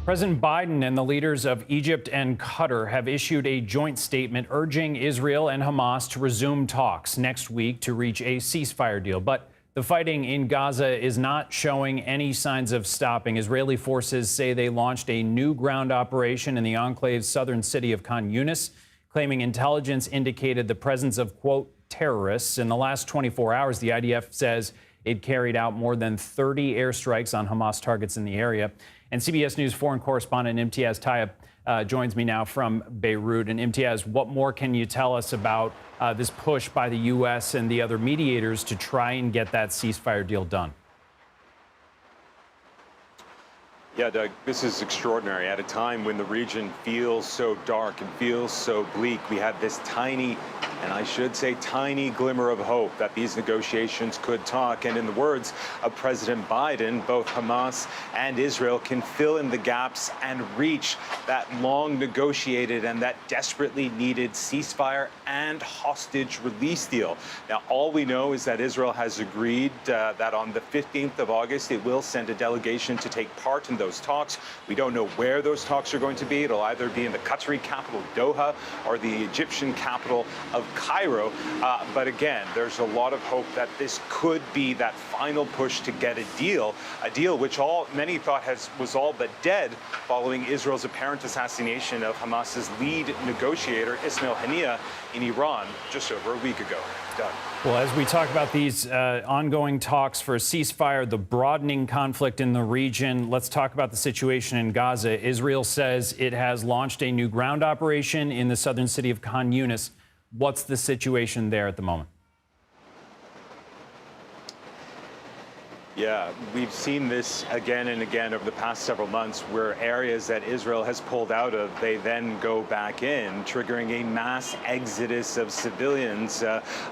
President Biden and the leaders of Egypt and Qatar have issued a joint statement urging Israel and Hamas to resume talks next week to reach a ceasefire deal. But the fighting in Gaza is not showing any signs of stopping. Israeli forces say they launched a new ground operation in the enclave's southern city of Khan Yunis, claiming intelligence indicated the presence of, quote, terrorists. In the last 24 hours, the IDF says it carried out more than 30 airstrikes on Hamas targets in the area. And CBS News foreign correspondent Imtiaz Tyab joins me now from Beirut. And Imtiaz, what more can you tell us about this push by the U.S. and the other mediators to try and get that ceasefire deal done? Yeah, Doug, this is extraordinary. At a time when the region feels so dark and feels so bleak, we have this tiny, and I should say tiny glimmer of hope that these negotiations could talk. And in the words of President Biden, both Hamas and Israel can fill in the gaps and reach that long negotiated and that desperately needed ceasefire and hostage release deal. Now, all we know is that Israel has agreed that on the 15th of August, it will send a delegation to take part in those talks. We don't know where those talks are going to be. It'll either be in the Qatari capital, Doha, or the Egyptian capital of Cairo. But again, there's a lot of hope that this could be that final push to get a deal which many thought was all but dead following Israel's apparent assassination of Hamas's lead negotiator, Ismail Haniyeh, in Iran just over a week ago. Doug. Well, as we talk about these ongoing talks for a ceasefire, the broadening conflict in the region, let's talk about the situation in Gaza. Israel says it has launched a new ground operation in the southern city of Khan Yunis. What's the situation there at the moment? Yeah, we've seen this again and again over the past several months where areas that Israel has pulled out of, they then go back in, triggering a mass exodus of civilians.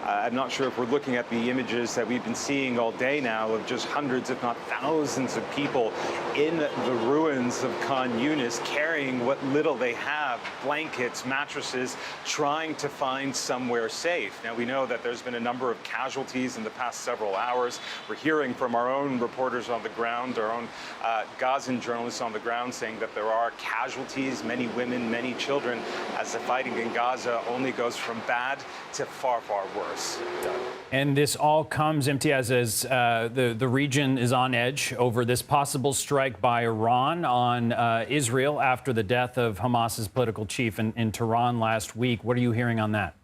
I'm not sure if we're looking at the images that we've been seeing all day now of just hundreds, if not thousands of people in the ruins of Khan Yunis carrying what little they have, blankets, mattresses, trying to find somewhere safe. Now, we know that there's been a number of casualties in the past several hours. We're hearing from our own reporters on the ground, our own Gazan journalists on the ground saying that there are casualties, many women, many children, as the fighting in Gaza only goes from bad to far, far worse. And this all comes, Imtiaz, as the region is on edge over this possible strike by Iran on Israel after the death of Hamas's political chief in Tehran last week. What are you hearing on that?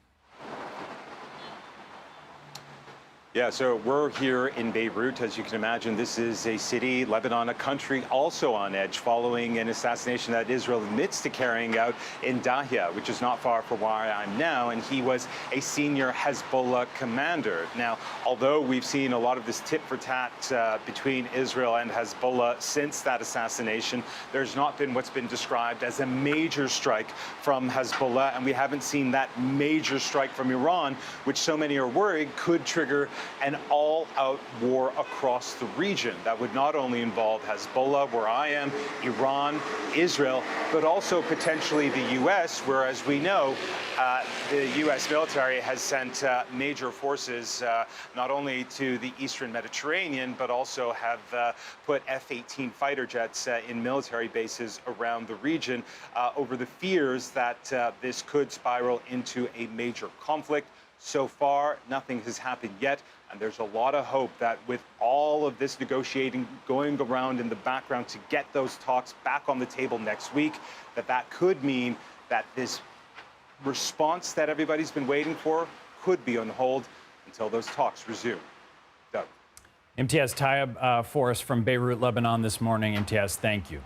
Yeah, so we're here in Beirut. As you can imagine, this is a city, Lebanon, a country also on edge following an assassination that Israel admits to carrying out in Dahia, which is not far from where I am now. And he was a senior Hezbollah commander. Now, although we've seen a lot of this tit for tat between Israel and Hezbollah since that assassination, there's not been what's been described as a major strike from Hezbollah. And we haven't seen that major strike from Iran, which so many are worried could trigger an all-out war across the region that would not only involve Hezbollah, where I am, Iran, Israel, but also potentially the U.S., where, as we know, the U.S. military has sent major forces not only to the eastern Mediterranean, but also have put F-18 fighter jets in military bases around the region over the fears that this could spiral into a major conflict. So far, nothing has happened yet, and there's a lot of hope that with all of this negotiating going around in the background to get those talks back on the table next week, that could mean that this response that everybody's been waiting for could be on hold until those talks resume. Doug. Imtiaz Tyab for us from Beirut, Lebanon this morning. Imtiaz, thank you.